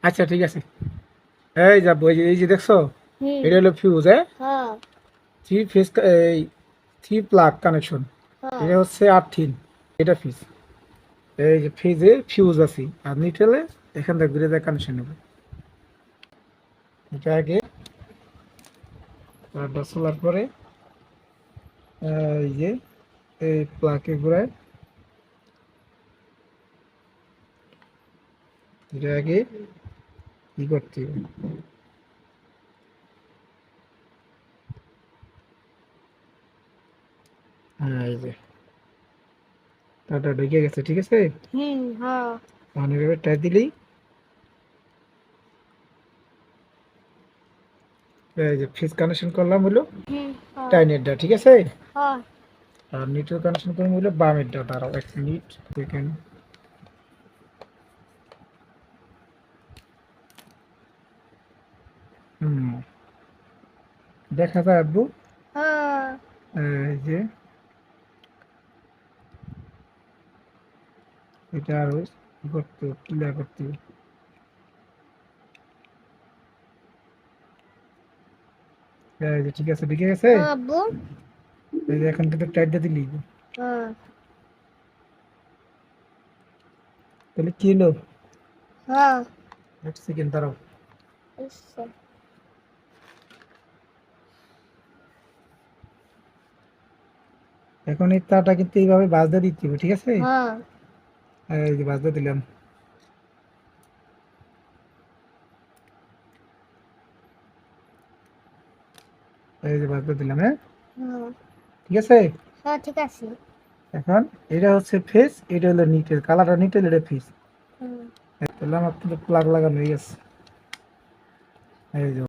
আচ্ছা ঠিক আছে। এই যা এই যে দেখছো, হুম। এটা হলো ফিউজ, হ্যাঁ। থ্রি ফেজ, এই থ্রি প্লাগ কানেকশন। হ্যাঁ। এটা হচ্ছে আর্থিন, এটা ফিজ। এই যে ফিজে ফিউজ আছে আর নিউট্রালে এখান থেকে ঘুরে যায় কানেকশন নেবে। এটা আগে তারটা সোলার পরে এই যে এই প্লাগে ঘুরায়, এটা আগে কি করতে হবে, হ্যাঁ এই যে তারটা ঢুকে গেছে, ঠিক আছে। হুম। হ্যাঁ। মানে এভাবে টাইট দিলেই এই যে ফিজ কানেকশন করলাম হলো হুম। হ্যাঁ। টাইনেরটা, ঠিক আছে। হ্যাঁ। আর নিউট্রাল কানেকশন করলাম হলো বামেরটা। দাঁড়াও এক মিনিট সেকেন্ড। হুম, দেখা যায় আব্বু, হ্যাঁ। এই যে এটা আরো করতে ক্লিয়ার করতে হবে। এই যে ঠিক আছে, ঢুকে গেছে। হ্যাঁ আব্বু। এই যে এখন কিন্তু টাইটটা দিলি, হ্যাঁ। তাহলে কি হলো, হ্যাঁ। এক সেকেন্ড দাঁড়াও। আচ্ছা। এখন এই তারটা কিন্তু এইভাবে বাজতে দিতে হবে, ঠিক আছে। হ্যাঁ। এই যে বাজতে দিলাম, এই যে বাজতে দিলাম, হ্যাঁ হ্যাঁ। ঠিক আছে। হ্যাঁ ঠিক আছে। এখন এটা হচ্ছে ফেস, এটা হলো নিটেল, কালারটা নিটেল, এটা ফেস। হুম। তাহলে আমার কিন্তু প্লাগ লাগানো হয়ে গেছে, এই যে